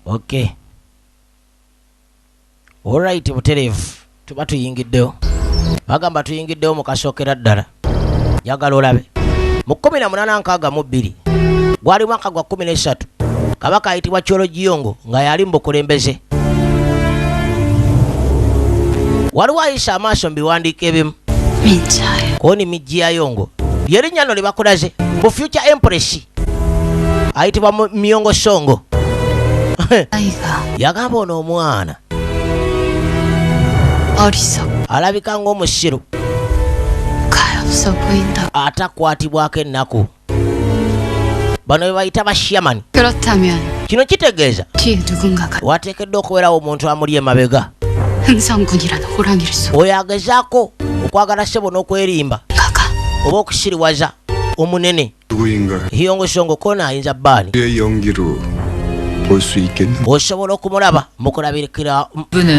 Okay. Alright, buterevu. Tuba tuyingiddewo. Bagamba tuyingiddewo mu kasookera ddala. Njagala olabe. Mu 1862 gwali mwaka gwa 13 Kabaka ayitibwa Kyolo Giyongo nga yali mu bukulembeze. Waliwo ayisa amaaso mu biwandiiko ebimu. Koni Mijja Yongo yerinnya nno libakulaze mu Future Empress ayitibwa Myongo Songo. Yagamba ono omwana alabika ng'omusiru atakwatibwako ennaku. Bano bebayita bashamani. Kino kitegeeza wateekeddwa okubeerawo omuntu amuli emabega oyo agezaako okwagala ssebo n'okwerimba oba okusiriwaza omunene. Yongo Songo kona ayinza bbaani osobola okumulaba mu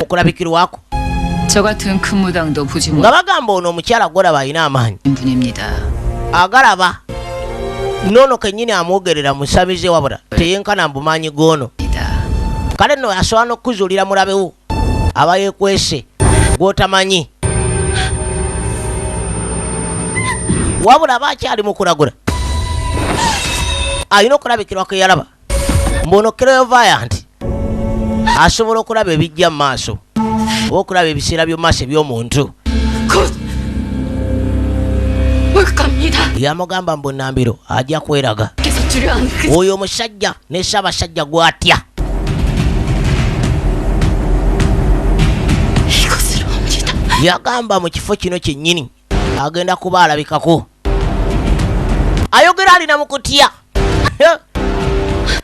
kulabikirwako nga bagamba ono omukyala gwolaba alina amaanyi agalaba nono kennyini amwogerera musamize wabula teyenkana mbumaanyi goono. Kale nno asobola n'okuzuulira mulabewo aba yeekwese gw'otamanyi wabula aba akyali mu kulagula alina okulabikirwako eyalaba mbono clairvoyant asobola okulaba ebijja mu maaso oba okulaba ebiseera by'omu maaso eby'omuntu. Yamugamba mbu Nambiro ajja kweraga oyo omusajja ne Ssaabasajja gw'atya. Yagamba mu kifo kino kyennyini agenda kuba alabikako. Ayogera alina mu kutya.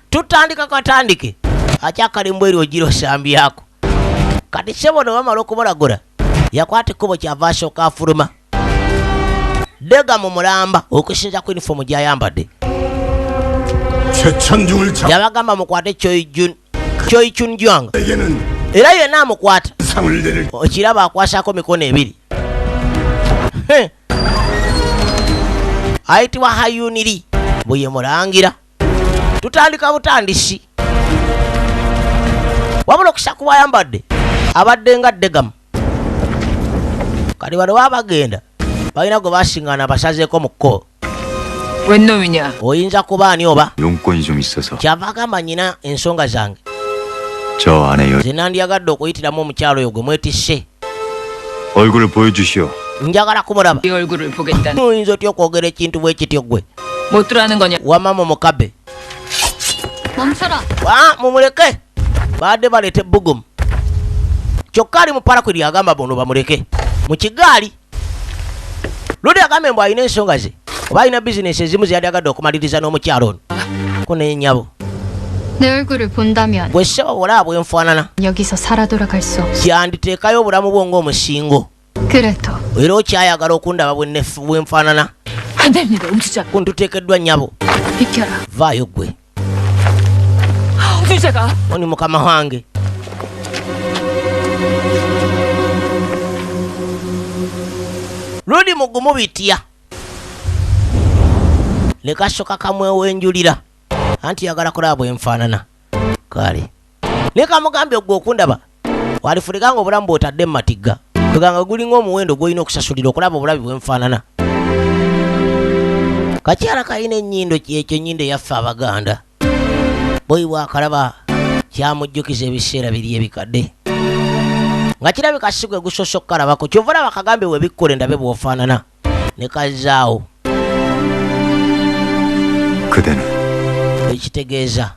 Tutandika katandike akyakalimbu eri ogira osambyako. Kati ssebo ne bamala okubalagula yakwata ekkubo kyava asooka afuluma Dega mu mulamba okusinza ku uniform gy'ayambadde. Yabagamba mukwate Choi Chun Jiang era yenna amukwata okiraba akwasako mikono ebiri. Ayitibwa Hayuniri bwe ye mulangira. Tutandika butandisi wabula okusa kuba ayambadde abadde nga Degamu. Kati bano babagenda balina gwe basiŋŋaana basazeeko mu kko. Oyinza kuba ani oba kyava agamba nnyina ensonga zange ze nandyagadde okuyitiramu omukyalo oyo gwe mwetisse. Njagala kumulaba. Oyinza otya okwogera ekintu bwe kityo gwe wamma mumukabe. Mumuleke badde baleeta ebbugumu kyokka ali mu parakwiri agamba bono bamuleke mu kigaali. Ludi agambe mbu alina ensonga ze oba alina bizinesi ezimu ze yandyagadde okumaliriza n'omukyalo ono ko nenyabo. Bwe ssebo olaba bwenfaanana kyanditeekayo obulamu bwo ng'omusingo era okyayagala okundaba bwenfaanana kuntuteekeddwa nnyabo. Vaayo gwe oni mukama wange. Ludi mugumu bitya ne kasoka kamwewenjulira anti yagala kulaba bwenfaanana. Kale ne kamugambye gwe okundaba walifulika nga obulamu bw'otadde mu matigga tuganga gulinga omuwendo gw'olina okusasulira okulaba obulabi bwenfaanana. Kakyala kalina ennyindo kyekyo ennyindo eyaffe Abaganda boyi bwakalaba kyamujjukiza ebiseera biri ebikadde nga kirabika si gwe gusoose okukalabako kyova olaba kagambe webikkole ndabe bw'ofaanana ne kazzaawo. Ekitegeeza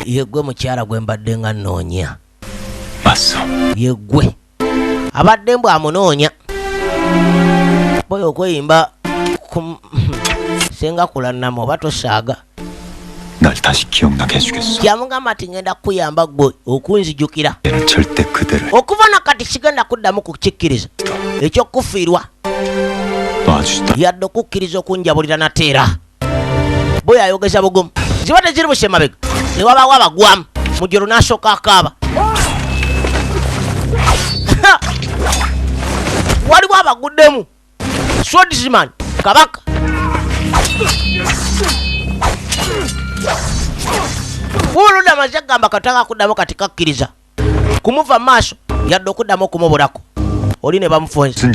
yeggwe mukyala gwe mbadde nga nnoonya. Yeggwe abadde mbw amunoonya boyo okweyimba senga kulannama oba tosaaga. Kyamugamba ati ngenda kukuyamba gwe okunzijukira okuva nakati sigenda kuddamu kukikkiriza ekyokufiirwa yadde okukkiriza okunjabulira nateera. Boyo ayogeza bugumu ziba teziri buse mabega ne wabaawo abagwamu mujero n'asooka akaaba. Waliwo abaguddemu Swordsman Kabaka amaze gamba kataka kuddamu kati kakkiriza kumuva maaso yadde okuddamu okumubulako oli ne bamufonza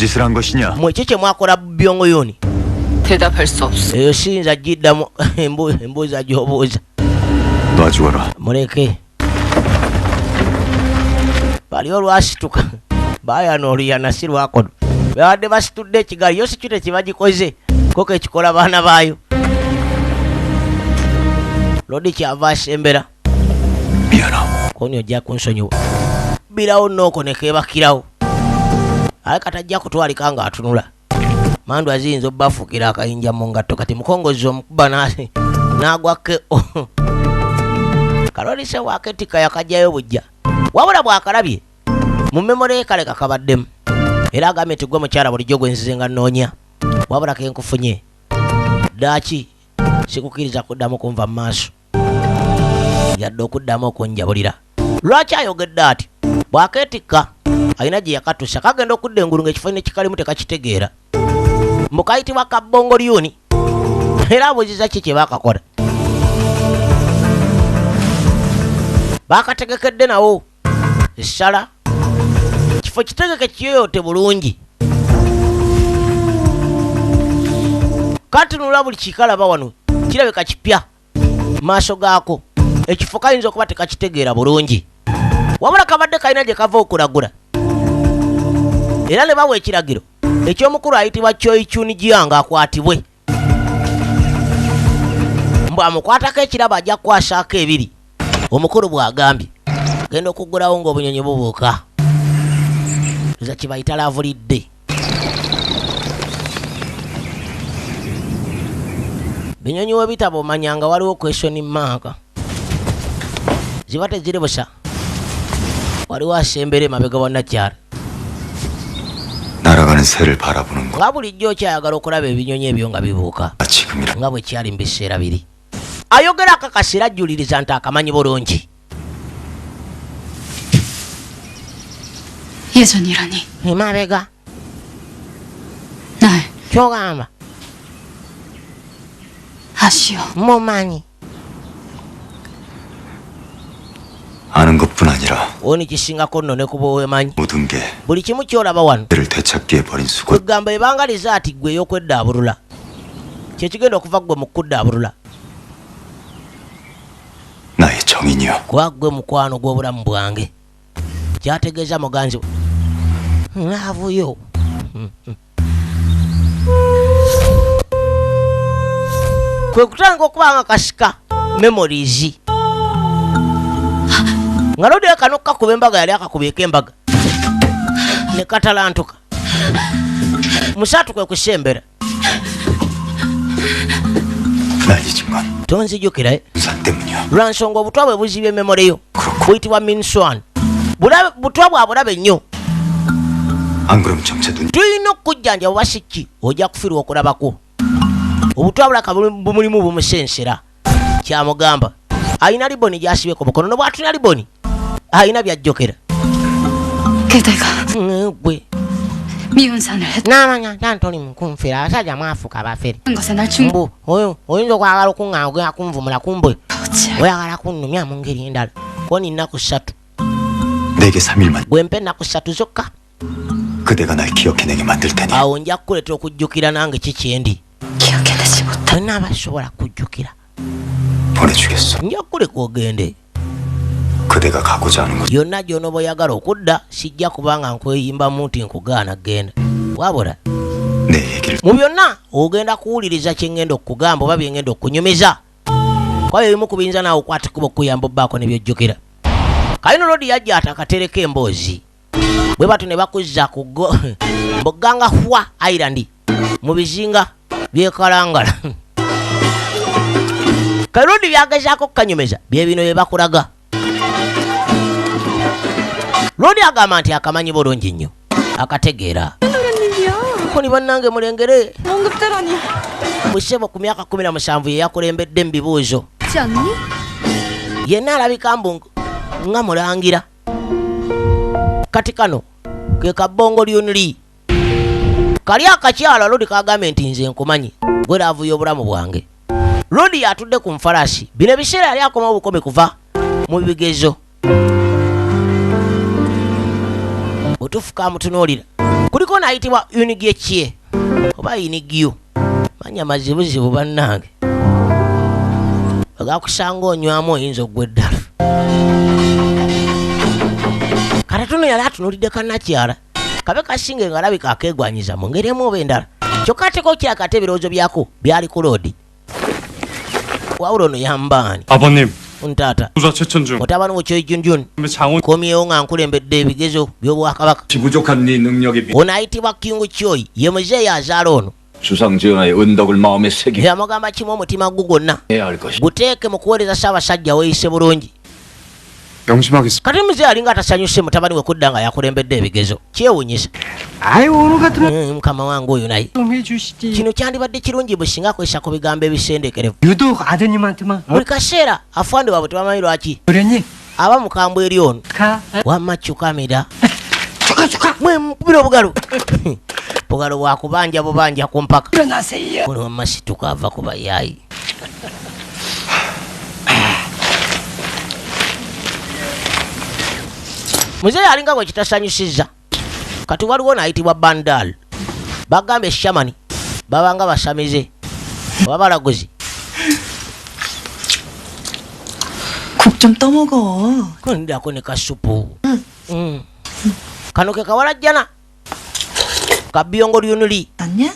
mwekyo kye mwakola byongoyoni 대답할 수 없어. eyo siyinza giddamu embuuza gy'obuuza muleke bali olwasituka bayana oluyana si lwakono babadde basitudde ekigali yo sikyo tekibagikoze koko ekikola baana baayo lodi kyava asembera koni ojja kunsonyiwa birawo nooko nekebakirawo aye katajja kutwalika nga atunula mandu aziyinza obbafukira akayinja mu ngatto kati mukongozi omukuba n'agwake kalolise waketika yakajjayo bujja wabula bwakalabye mu memore kaleka kabaddemu era agambye nti gwe mukyala bulijjo gwe nzize nga nnoonya wabula kenkufunye ddaaki sikukiriza kuddamu kunva mu maaso yadde okuddamu okunjabulira lwaki ayogedde ati bwakeetikka alina gye yakatusa kagenda okudda engulu ng'ekifo ne kikalimu tekakitegeera mukayitibwa kabbongolyuni era abuuziza ki kye baakakola baakategekedde nawo essala kifo kitegeke kiyoyote bulungi katunula buli kikalaba wano kirabika kipya maaso gaako ekifo kayinza okuba tekakitegeera bulungi wabula kabadde kalina gye kava okulagula era ne bawa ekiragiro eky'omukulu ayitibwa kyoyikyuni giyanga akwatibwe mbw amukwatako ekirabo ajja kukwasaako ebiri omukulu bw'agambye genda okuggulawo ng'obunyonyi bubuuka za kibayita lavulidde binyonyi webitaba omanyanga waliwo question mark ziba teziri busa waliwo asembere emabega wa nakyala 날아가는 새를 바라보는 거. nga bulijjo okyayagala okulaba ebinyonyi ebyo nga bibuuka nga bwe kyali mu biseera biri ayogera akakasira ajjuliriza nti akamanyi bulungi 예전이라니. emabega 날 kyogamba 아시오. mumanyi 아는 것뿐 아니라 oni kisingako nno ne kuba wemanyi 모든 게 buli kimu kyolaba wano 를 되찾기에 버린 수고. kwegamba ebangaliza ati gwe ey'okweddaabulula kyekigenda okuva gwe mu kuddaabulula 나의 정인이여. kuba gwe mukwano gw'obulamu bwange kyategeeza muganzi we naavuyo kwe kutandika okuba nga kasika memories nga lodi kano kakuba embaga yali akakubyeko embaga ne katalantuka musatu kwe kusembera 날 잊은 건 tonzijukira 우산 때문이야. lwa nsonga obutwa bwe buzibya ememoreyo buyitibwa minswan butwa bwa bulabe nnyo 안 그럼 정체 눈. tulina okujjanja oba sikki ojja kufirwa okulabako obutwa bulaka bumulimu bumusensera kyamugamba ayina liboni gyasibye ku mukono nobwatulina liboni ayina byajjokera 그대가 gwe 미운산을 했던 namanya tantoli mukunfira abasajja mwafuka bafere 것에 날 충. mbu oyo oyinza okwagala okuŋŋaana ogenda kunvumula kumbwe 어째 oyagala kunnumya mu ngeri endala koni nnaku 3 내게 3일만 gwempe ennaku 3 zokka 그대가 날 기억해내게 만들 테니 awo nja kukuleetera okujjukira nange kikyendi 기억해내지 못한 olinaaba sobola kujjukira 보내주겠어. nja kukuleka ogende 그대가 가고자 하는 곳 yonna gy'onooba oyagala okudda sijja kubanga nkweyimbamu nti nkugaana genda wabula 내 얘기를 mu byonna ogenda kuwuliriza kye ŋŋenda okugamba oba bye ŋŋenda okunyumiza kwayo ebimu ku biyinza naawe okwatikkuba okuyamba obbaako ne byojjukira kayino lodi yajja ati akatereka emboozi bwe batu ne bakuzza ku mboganga hwa island mu bizinga byekalangala kayirodi byagezaako okukanyumiza bye bino bye bakulaga lodi agamba nti akamanyi bulungi nnyo akategeera koni bannange mulengere 응급대라니. musebo ku myaka 17 ye yakulembedde mu bibuuzo 그렇지 않니? yenna alabika mbu nga mulangira kati kano ke kabbongo lyonli kali akakyala lodi kagambye nti nze nkumanyi gwe laavuyo obulamu bwange lodi yatudde ku nfalaasi bino ebiseera yali akoma obukomi kuva mu bigezo otufuka mutunuulira kuliko naayitibwa unigekye oba inigio manya mazibuzibu bannange agakusanga onywamu oyinza ogwa eddala katatuno yali atunuulidde kannakyala kabe kasinge nga alabika akeegwanyiza mu ngeri emu oba endala kyokka ateko kyakate ebirowoozo byako byali ku loodi wawula ono yambaani 아버님, ntaata 부자 최천 중 mutabani wo kyoijunjun 장원 komyewo nga nkulembedde ebigezo by'obwakabaka 부족한 네 능력이 ono ayitibwa kingu kyoyi ye muzeeyi azaala ono 주상전하의 은덕을 마음에 새기해야 yamugamba kimu omutima gu gwonna 할 것이다. guteeke mu kuweereza ssaabasajja weeyise bulungi 명심하겠습니다. kati muzeeyi alinga atasanyuse mutabani we kudda nga yakulembedde ebigezo kyewuunyisa 아유 오늘 같으면 mukama wange oyo naye 좀 해주시지. kino kyandibadde kirungi bwe singa akozesa ku bigambo ebisendekerevu 유독 아드님한테만 buli kaseera afande waabwe tebamanyi lwaki 그랬니? aba mukambwe eri ono 가. wamma kyukamira 축하. mwe mukubira obugalo bugalo bwakubanja bubanja ku mpaka 일어나세요. ono wamma situka ava ku bayaayi muzeeyi alinga bwe kitasanyusizza kati waliwo naayitibwa bandal bagamba eshamani babanga basamize oba balaguzi 국 좀 떠먹어. konidako ne kasupu kano ke kawalajjana kabiyongo lyunuli 맞냐?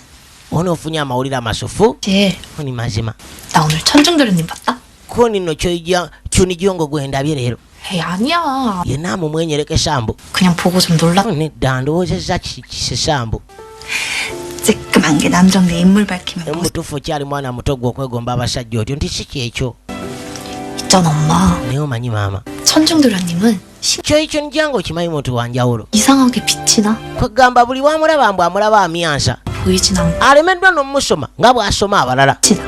ono ofunye amawulire amasufu 쟤, koni mazima 나 오늘 천중도련님 봤다? koni no kyunijongo gwendabye leero 에이 아니야. yenna mumwenyerekesa mbu 그냥 보고 좀 놀라. nedda ndowoozezza kisesa mbu 쬐끄만 게 남정네 인물 밝히면 뭐 mutuufu okyali mwana muto gwe okwegomba abasajja otyo nti si kyekyo 있잖아 엄마. naye omanyi maama 천중도련님은 kyoikyo njangu okimanyi muntu wanjawulo 이상하게 빛이 나. kwegamba buli wamulaba mbu amulaba amyansa 보이진 않고 alemeddwa n'omusoma nga bw'asoma abalala 빛이 나.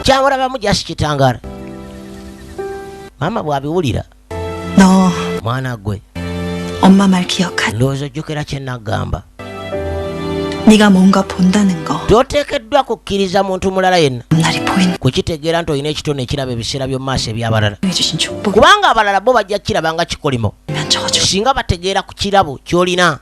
kyamulabamu jasi kitangaala maama bw'abiwulira 너 mwana gwe 엄마 말 기억하지? ndowooza ojjukira kye naggamba 네가 뭔가 본다는 거 toteekeddwa kukkiriza muntu mulala yenna 앞날이 보이는 kukitegeera nti olina ekitone ekiraba ebiseera by'omu maaso eby'abalala 해주신 축복 kubanga abalala bo bajja kiraba nga kikolimo 면 적어줘. singa bategeera ku kirabo ky'olina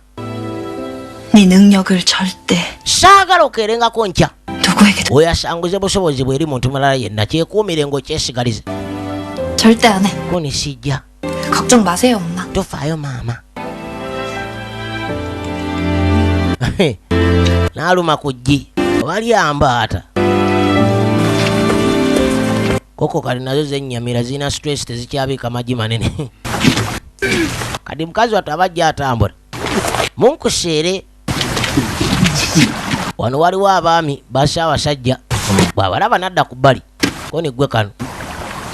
네 능력을 절대 saagala okeerengako nkya 누구에게도 oyo asanguze busobozi bw'eri muntu mulala yenna kyekuumire ng'okyesigalize 절대 안 해. koni sijja 걱정 마세요 엄마. tofaayo maama n'aluma ku ggi wali ambaata koko kali nazo zennyamira zirina stress tezikyabiika magi manene kati mukazi wattu abajja atambula munkuseere wano waliwo abaami basa abasajja bw'abalaba nadda ku bbali koni gwe kano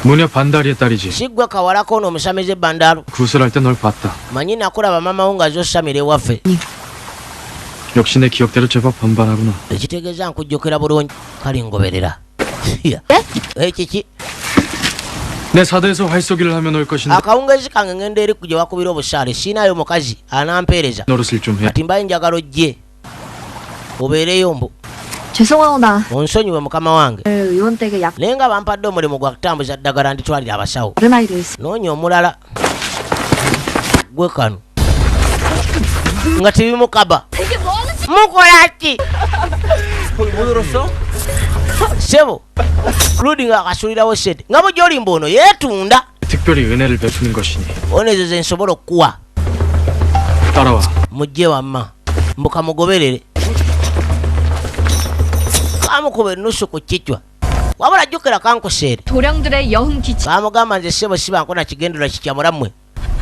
무녀 반다리의 딸이지. si gwe kawalako ono omusamize bandaalo 구슬할 때 널 봤다. manyi nakulaba mamawo nga zosamira ewaffe 역시 내 기억대로 제법 반반하구나. ekitegeeza nkujjukira bulungi kali ngoberera ekiki 내 사대에서 활쏘기를 하면 올 것인데 akawungezi kange ngenda eri kugye wakubira obusaale siinayo mukazi anampeereza 노릇을 좀 해. kati mbaye njagala ojje obeereyo mbu 죄송하오나 onsonyiwe mukama wange 의원 댁에 약 naye nga bampadde omulimu gwa kutambuza ddagala nditwalira abasawo 다른 아이를 있어. noonya omulala gwe kano nga tebimukaba mukola ki sebo ludi nga akasulirawo sente nga bwegyolimba ono yeetunda 특별히 은혜를 베푸는 것이니 ono ezo ze nsobola okukuwa 따라와. mujje wamma mbukamugoberere kamukuba ennusu ku kicwa wabula jjukira kankuseere 도령들의 여흥 기치. kamugamba nze sebo sibankona kigendera kikyamulammwe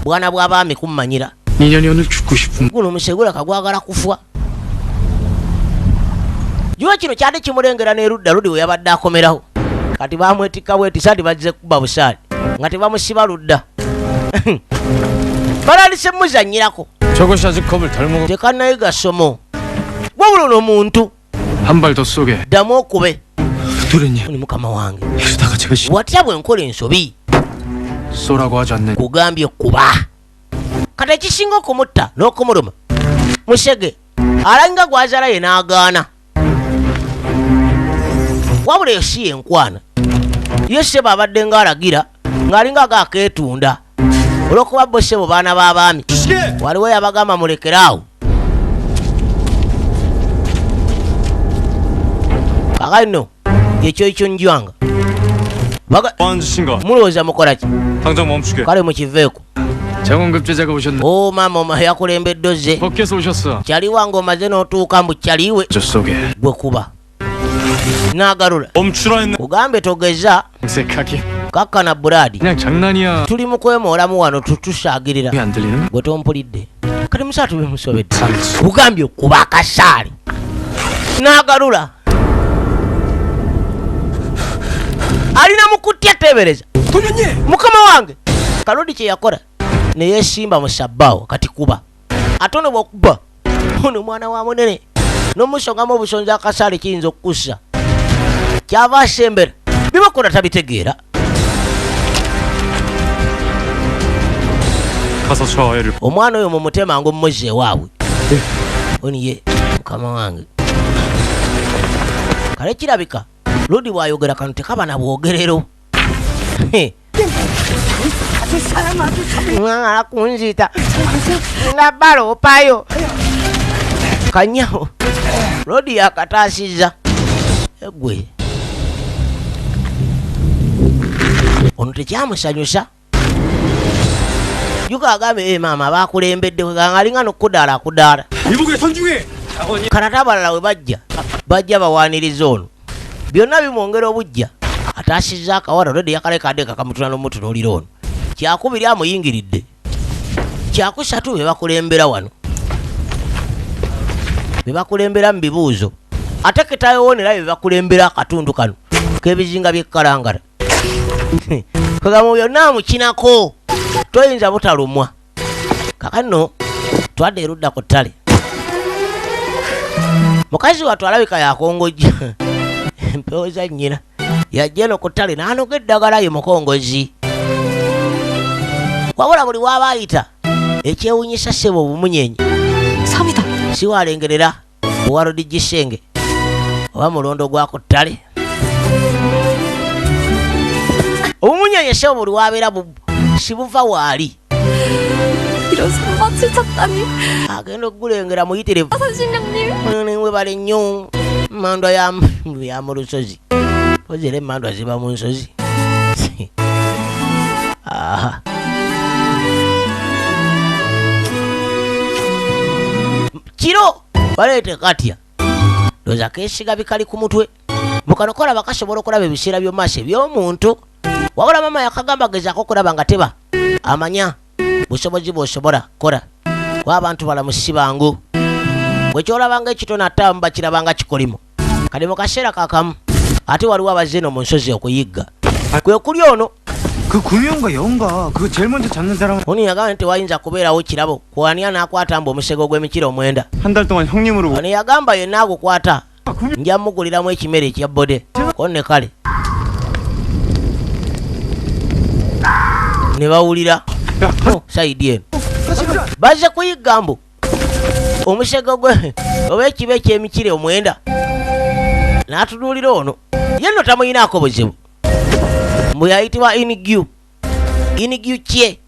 bwana bw'abaami kummanyira 인연이 오늘 죽고 싶은 guno omusegula kagwagala kufa juwa kino kyali kimulengera n'erudda ludi we yabadde akomerawo kati bamwetikka bwetisa ti bazze kuba busaali nga tebamusiba ludda balaalise muzannyirako 저것이 아직 겁을 덜 먹어. tekannayiga somo wabula ono omuntu 한 발 더 쏘게. ddamu okube 도련님 oni mukama wange 이러다가 제가 watya bwe nkola ensobi 쏘라고 하지 않는 kugambye okuba kati ekisinga okumutta n'okumuluma musege alanga gwazaala ye n'agaana wabula eyo si yenkwana ye seba abadde ng'alagira ng'alinga agaakeetunda olw'okuba bo ssebo baana b'abaami waliwo yabagamba mulekeraawo. kakati nno ekyo ekyonjwanga mulowooza mukolaki? 당장 멈추게. kale mukiveeko. 장원급제자가 오셨네. maama oma yakulembedde ozze 밖에서 오셨어. kyaliwange omaze n'otuuka mbu kyaliwe 저 속에 gwe kuba n'agalula 멈추라 했네. kugambe togeza 색하게. kakkana bulaadi 그냥 장난이야. tuli mu kwemoolamu wano tusaagirira 왜 안 들리는? gwe tompulidde kati musaatu bemusobedde kugambye okuba akasaali n'agalula alina mukutya teebereza mukama wange kalodi kye yakola neyesimba mu sabbaawo kati kuba ate ono bw'okuba ono mwana wa munene n'omusongamu obusonzi akasaali kiyinza okukussa kyava asembera bibakola tabitegeera. 가서 저 아이를 omwana oyo mumutema ng'omuzza ewaabwe oniye mukama wange kale kirabika lodi bw'ayogera kano tekaba na bwogerero. mwangala kunzita nga baloopayo kanyawo lodi yakataasizza egwe ono tekyamusanyusa yuka agambe maama bakulembedde alinga nokudaala akudaala kanata abalala we bajja bawaaniriza ono byonna bimwongera obujja ataasizza akawala lodi yakalekadde kakamutuna n'omutunuulira ono kyakubiri amuyingiridde kyakusatu bebakulembera wano bebakulembera mu bibuuzo ate ketayowonera bebakulembera akatundu kano k'ebizinga by'ekkalangala kagamo byonna mukinako toyinza butalumwa kakano twadde erudda ku ttale mukazi wattu alabika yakongojja empewo za nnyina yajja eno ku ttale n'anoga eddagala ye mukongozi wabula buli waba ayita ekyewunyisa ssebo obumunyenyi 3이다. siwalengerera owarodi gisenge oba mulondo gwa ku ttale obumunyenyi ssebo buli wabeera sibuva waali 이런 손맛을 찾다니. agenda okugulengera muyitirivu 선생님. webale nnyo mandwa ya mu lusozi pozera emandwa ziba mu nsozi. kiro baleete katya loza keesiga bikali ku mutwe mukanokola bakasobola okulaba ebiseera by'omaaso eby'omuntu wabula mama yakagamba gezaako okulaba nga teba amanya busobozi bw'osobola kola kuba abantu balamu si bangu bwe kyolabanga ekitono ate abamu bakirabanga kikolimu kali mu kaseera kakamu ate waliwo abazeeno mu nsozi okuyigga kwe kuli ono 그 구미호인가 여운가 그거 제일 먼저 잡는 사람은 oni yagamba nti wayinza kubeerawo kirabo kuwania n'akwata mbu omusego gw'emikiro 9 한 달 동안 형님으로 ono yagamba yenna agukwata nja muguliramu ekimere ekya bode konne kale ne bawulira saidi eno bazze kuyigga mbu omusego gwe oba ekiba ekyemikire 9 n'atunuulira ono yenno tamuyinaako buzibu mbu yayitibwa inigyu kye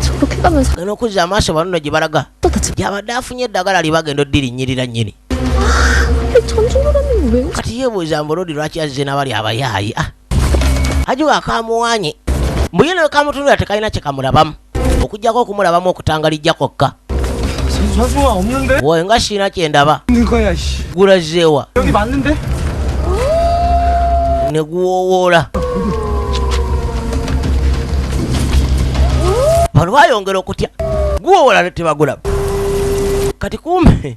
저렇게 가면서 genda okuzza amaaso banono gye balaga gyabadde afunye eddagala libagenda oddirinyirira nnyini 전주노라는 왜 kati yeebuuza mbulodi lwaki azze n'abali abayaayi ajuga akamuwanye mbu ye nawe kamutunulira tekalina kye kamulabamu okugjako okumulabamu okutangalijja kwokka 선수가 없는데? wowe nga siina kye ndaba 있는 거야 씨 gulazeewa 여기 맞는데? ne guwoowoola bano bayongera okutya guwoowoola ne tebagulaba kati kumbe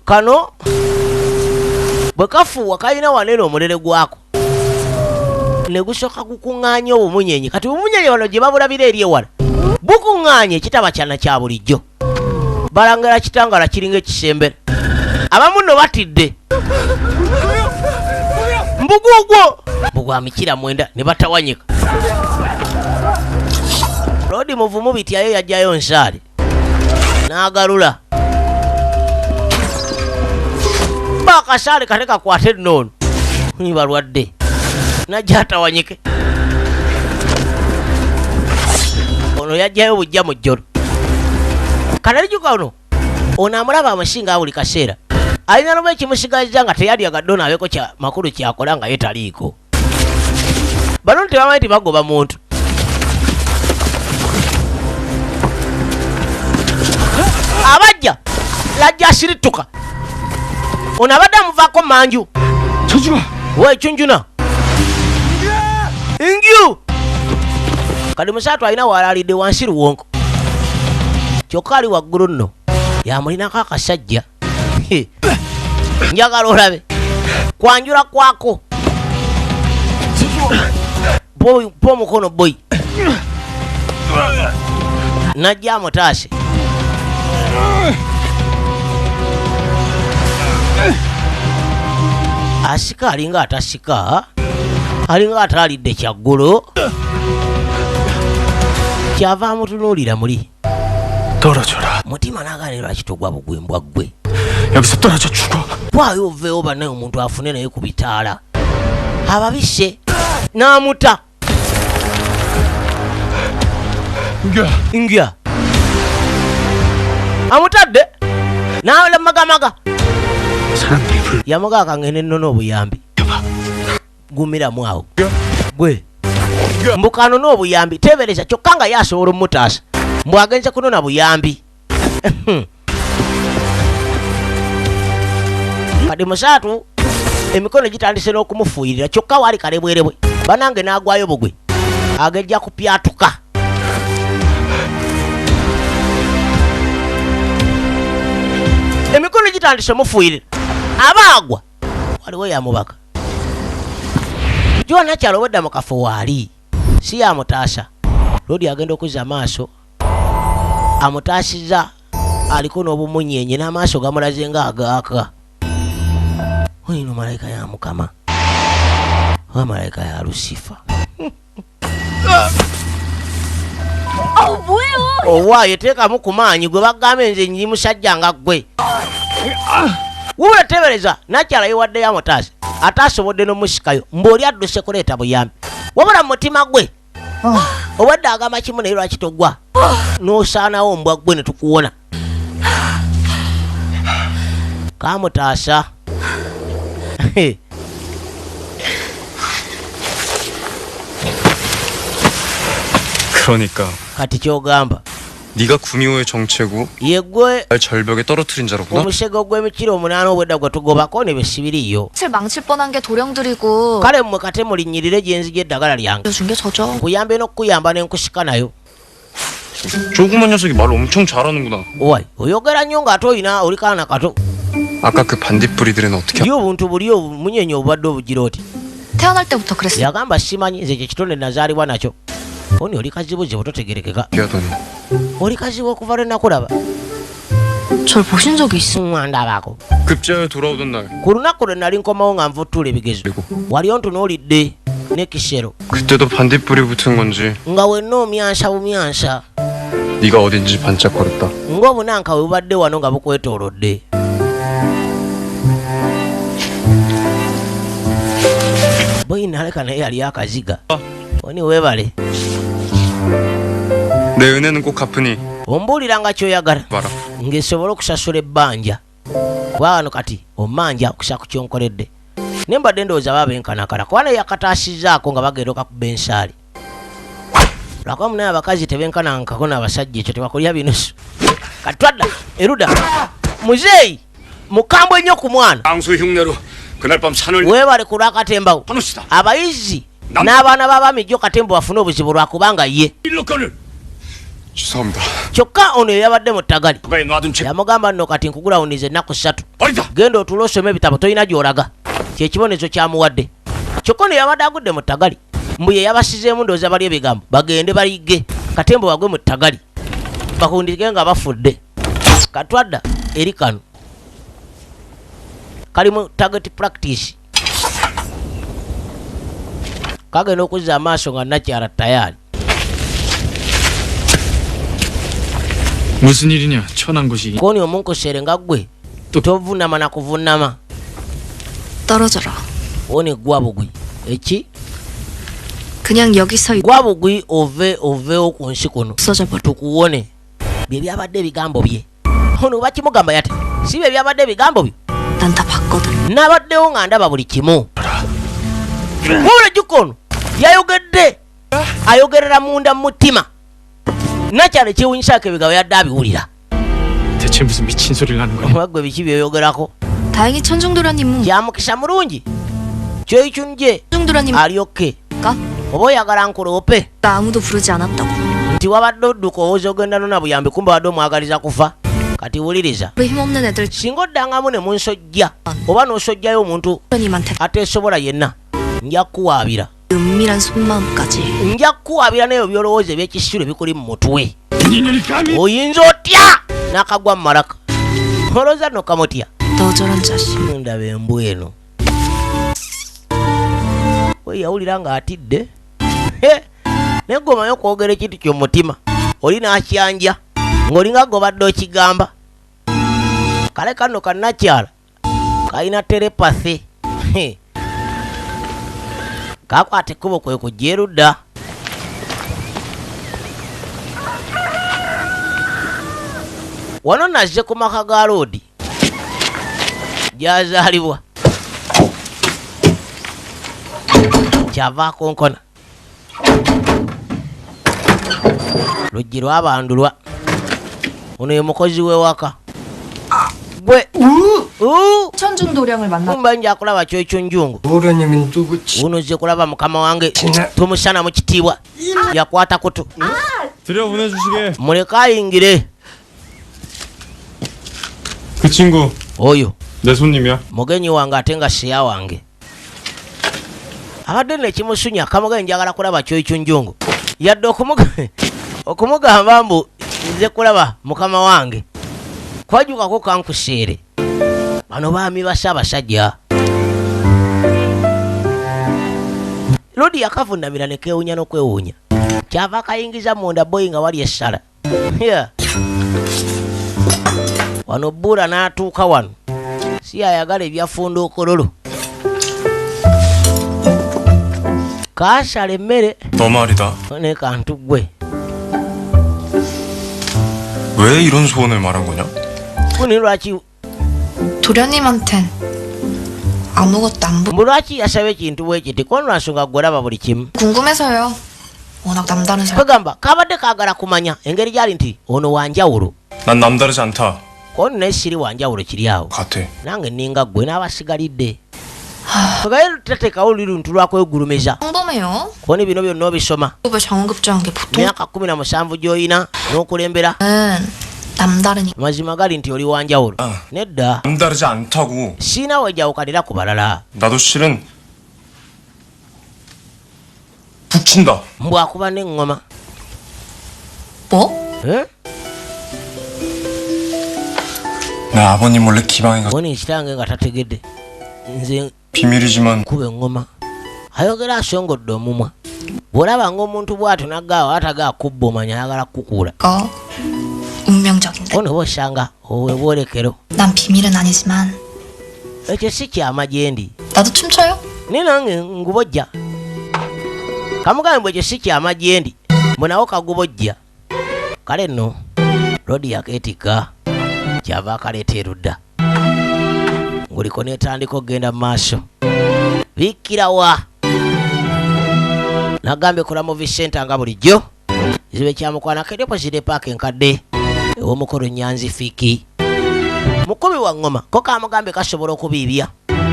kano bwe kafuuwa kalina wanene omulere gwako ne gusooka gukuŋŋaanya obumunyenyi kati obumunyenyi wano gye babulabira eri ewala bukuŋŋaanya ekitaba kyana kya bulijjo balangala kitangala kiringa ekisembera abamu nno batidde mbugugwo mbugwa mikira 9 ne batawanyika lodi muvumu bityayo yajjayo nsaali n'agalula bakasaali kate kakwate nnono ni balwadde najja atawanyike. Ono yajjayo bujja mu jjolo. Kanalijuka ono amulaba amusinga buli kaseera. Alina loba ekimusigazza nga teyalyagadde ono abeeko kya makulu kyakola nga yetaliiko. Bano tebamanyi tebagoba muntu. Abajja lajja asirituka. Ono abadde amuvaako manju. 저주가 We chunjuna. Ingyu. Kadi musatu alina walalidde wansi luwonko. Kyokka ali waggulu nno yamulinako akasajja. Njagala olabe kwanjula kwako po mukono boy najja amutaase. Asika alinga atasika, alinga atalidde kyaggulo. Kyava amutunuulira muli 떨어져라. mutima n'agaana lwaki togwa bugwimbwa ggwe. 여기서 떨어져 죽어. Waayo oveewo bannaye omuntu afune naye ku bitaala. Ababisse n'amuta. Ngya amutadde n'awela magamaga. 사람들이 불. Yamuga akangende nnono obuyambi. Gumiramu awo gwe mbukano n'obuyambi tebereza kyokka nga yasobola omutaasa mbw agenze kunona buyambi. Kati musaatu emikono gitandise n'okumufuuyirira kyokka waali kalebwerebwe banange n'agwayo bugwe agejja kupyatuka. Emikono gitandise omufuuyirira abaagwa waliwo yamubaka. Jona kyalo wedda mu kafo waali si yamutaasa. Lodi agenda okuzza amaaso amutaasiza aliko n'obumunyenye n'amaaso gamulaze nga agaaka. Oyino malayika ya Mukama oba malayika ya Lusifa. Owaayo teekamu ku maanyi gwe bagamba nze nyi musajja nga ggwe. Wubula tebereza nakyala yewadde yamutaasa ate asobodde n'omusikayo mb'oli adduse kuleeta buyambi. Wabula mu mutima gwe obadde agamba kimu naye lwaki toggwa n'osaanawo mbwa ggwe ne tukuwona. Kamutaasa. 그러니까 Kati kyogamba 네가 구미호의 정체고 yeggwe 날 절벽에 떨어뜨린 자로구나. omusego gw'emikiro 8 obwedda gwe tugobako ne besibiriyo. 칠 망칠 뻔한 게 도령들이고 Kale mmwe kate mulinnyirire gye nzija eddagala lyange 준 게 저죠. nkuyambe n'okukuyamba ne nkusika nayo. 조그만 녀석이 말을 엄청 잘하는구나. Owai oyogera nnyo ng'ate olina oli kaana kato. 아까 그 반딧불이들은 어떻게? Ye obuntu buli obumunyenye obadde obugira oti. 태어날 때부터 그랬어요. Yagamba simanyi nze kye kitonde nazaalibwa nakyo. Oni oli kazibuzibu totegerekeka. 하더니 Oli kazibu okuva lwe nakulaba. 절 보신 적이 있어. Ndabako. 급제하여 돌아오던 날 Ku lunaku lwe nali nkomawo nga nvuttula ebigezo. Wali ontunuulidde n'ekisero. 그때도 반딧불이 붙은 건지 Nga wenna omyansa bumyansa. 네가 어딘지 반짝거렸다. Ng'obunanka bwe bubadde wano nga bukwetoolodde. Boyi naleka naye yali akaziga. Oni weebale. 내 은혜는 꼭 갚으니 Ombuuliranga ky'oyagala 봐라. ng'esobola okusasula ebbanja. Wano kati ommanja okusa ku kyonkoledde. Ne mbadde ndowooza baabenkanakana kuba naye yakataasizzaako nga bagenda okakuba ensaali. Lwakamu naye abakazi tebenkanankako n'abasajja ekyo tebakolya binusu. Katwadda eruda muzeeyi mukambwe nnyo ku mwana. 앙수 흉내로 그날 밤 산을 Weebale ku lwakatembawo. 하노시다. Abayizi n'abaana b'abaami jjo katembo bafune obuzibu lwakubanga ye. 일로건을 죄송합니다. Kyokka ono yabadde mu ttagali. 그가에 놔둔 책 Yamugamba nno kati nkugulawuniza ennaku 3. 버리다. Genda otuule osome ebitabo tolina gy'olaga. Kyekibonezo kyamuwadde. Kyokka ono yabadde agudde mu ttagali. Mbu ye yabasizeemu ndowooza bali ebigambo bagende bayigge katembo bagwe mu ttagali bakundike nga bafudde. Katwadda eri kano kali mu target practice. Kagenda okuzza amaaso nga nakyala tayari. 무슨 일이냐? 천한 곳이. Koni omunkosere nga ggwe tovunama na kuvunama. 떨어져라. Oni gwa bugwi eki 그냥 여기서 gwabugwi oveewo ku nsi kuno 없어져 버려. tukuwone. bye byabadde ebigambo bye. ono bakimugamba yate si bye byabadde ebigambo bye. 난 다 봤거든. nabaddewo nga ndaba buli kimu. wabula jjukka ono yayogedde ayogerera munda mu mutima. nakyalo ekyewunyisako ebigambo yadde abiwulira. 대체 무슨 미친 소리를 하는 거야? gwe biki byeyogerako. 다행히 천중도련님은 kyamukisa mulungi kyoyikyunje 천중도련님 alyokke 가 oba oyagala nkuloope 나 아무도 부르지 않았다고. nti wabadde odduka owooza ogenda nona buyambi kumba wadde omwagaliza kufa. kati wuliriza 우리 힘없는 애들 singa oddangamu ne munsojja oba n'osojjayo omuntu 도련님한테 ateesobola yenna nja kukuwaabira. 은밀한 속마음까지. nja kukuwaabira naye byolowooza ebyekisiro ebikuli mu mutwe. oyinza otya n'akagwa mu malaka olowooza nno kamutya. 너 저런 자식. ndaba embwa eno we yawulira ng'atidde. naye gwe omanyi okwogera ekintu ky'omutima oli n'akyanja ng'olinga gobadde okigamba. kale kano kannakyala kalina telepathy. kakwata ekkubo kwe kujja erudda. wano nazze ku maka ga loodi gyazaalibwa kyava konkona. luggi lwabandulwa. ono ye mukozi w'ewaka gwe. 천중도령을 만나 kumba nja kulaba kyokyo njungu. 도련님이 누구지? uno nze kulaba mukama wange 진짜 tumusana mu kitiibwa. yakwata kutu 들여 보내주시게. muleke ayingire. 그 친구 oyo 내 손님이야. mugenyi wange ate nga siya wange. abadde nekimusunya kamugaye njagala kulaba kyokyo njungu. yadde okumugamba mbu nze kulaba mukama wange kwajukako kankuseere. bano baami basa abasajja. lodi yakavundamira nekewunya n'okwewuunya kyava kayingiza munda boyi nga wali essala. wano bbula n'atuuka wano si ayagala ebyafunda okololo. kaasala emmere 너 말이다. ne kantu gwe. 왜 이런 소원을 말한 거냐? kuni lwaki 도련님한텐 아무것도 안 mbu lwaki yasaba ekintu bwe kiti kono lwansonga gwe olaba buli kimu. 궁금해서요. 워낙 남다른 사람. kwegamba kabadde kaagala kumanya engeri gyali nti ono wanjawulo. 난 남다르지 않다. kono naye siri wanjawulo kiri awo. 같아. nange ninga gwe n'abasigalidde. kwegaye tateekawo luluntu lwakwegulumiza. 평범해요. koni bino byonna obisoma 왜 장급자한 게 보통? myaka 17 gy'olina n'okulembera. 남다르니. mazima gali nti oli wanjawulo. nedda 남다르지 않다고. siina wejawukanira ku balala. 나도 실은 북친다. mbwakuba n'eŋŋoma. 뭐? 내 아버님 몰래 기방에 가. koni kitange nga tategedde nze 비밀이지만 kuba eŋŋoma. ayogera asongodde omumwa. bw'olaba ng'omuntu bw'atyo naggaawo ataga akubba omanya ayagala kukuula. 운명적인데. ono bosanga obwolekero. 난 비밀은 아니지만 ekyo si kyama gyendi. 나도 춤춰요? naye nange ngubojja. kamugambe bwe ekyo si kyama gyendi mbwe nawo kagubojja. kale nno lodi yakeetika kyava akaleeta erudda. nguliko netandika okgenda mu maaso. bikkirawa nagambye kulamu Vicenta nga bulijjo zibe kyamukwana kedepo zide paaka enkadde ew'omukolo Nyanzi Fiki. mukubi wa ngoma ko kamugambe kasobola okubiibya.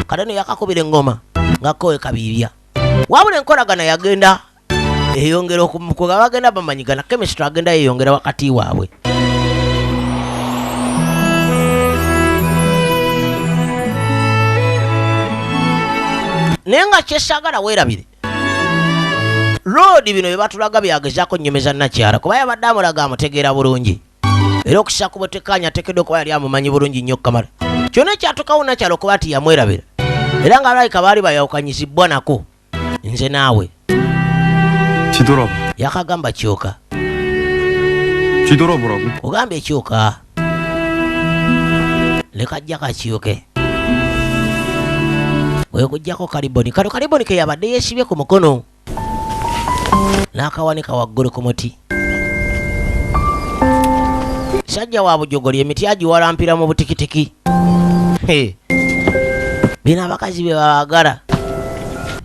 kale no yakakubira engoma nga kowe kabiibya. wabula enkolagana yagenda eyongera okumukuga bagenda bamanyigana. chemistry agenda yeyongera wakati waabwe. naye nga kyesagala weerabire loodi bino bye batulaga byagezaako nnyemeza nakyala kuba yabadde amulaga amutegeera bulungi era okusa ku bwetekanya ateekeddwa okuba yali amumanyi bulungi nnyo kamala. kyonna ekyatukawo nakyala okuba nti yamwerabira era nga abalayika baali bayawukanyizibwa nako. nze naawe 뒤돌아봐. yakagamba kyoka. 뒤돌아보라고. ogamba ekyoka leka ajja kakyoke wekujjako kaliboni. kano kaliboni ke yabadde yeesibye ku mukono. n'akawanika waggulu ku muti. Sajja wa bujogoli emiti agiwalampira mu butikitiki. Bino abakazi be babaagala.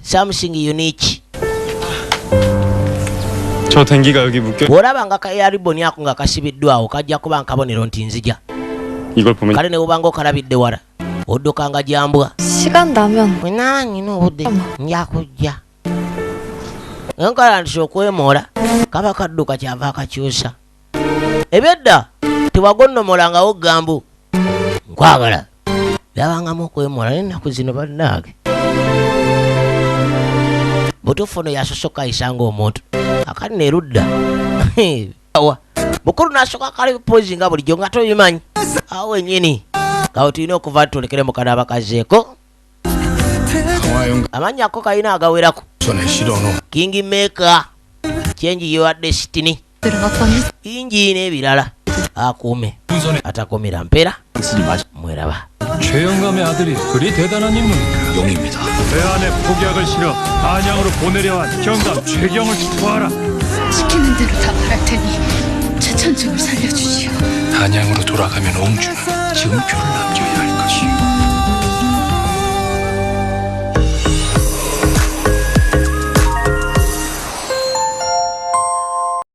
Something unique. 저 댕기가 여기 묶여. bw'olaba nga kayaliboni ako nga kasibiddwawo kajja kuba nkabonero nti nzija. 이걸 보면 kale ne bw'obanga okalabidde wala odduka nga jambwa. 시간 나면 Nina obudde nja kujja. Enkalansi okwemoola kaba kadduka kyava akakyusa. Ebyedda tewagonnomolangawo gambu nkwagala byabangamu okwemoola n'ennaku zino bannaage. Butuufu ono yasosoka ayisanga omuntu akali nerudda awa bukulu n'asooka kale pozi nga bulijjo nga tobimanyi awo wennyini kawe tulina okuva tulekere mu kana abakazeeko. Amannya ako kalina agawerako. King Maker, Change Your Destiny, inji n'ebirala akuume atakomera mpera mweraba. 최영감의 아들이 그리 대단한 인물인가? 용입니다. 대안의 폭약을 실어 한양으로 보내려 한 경감 최경을 구하라. 시키는 대로 다 말할 테니 최천중을 살려주시오. 한양으로 돌아가면 옹주는 증표를 남겨야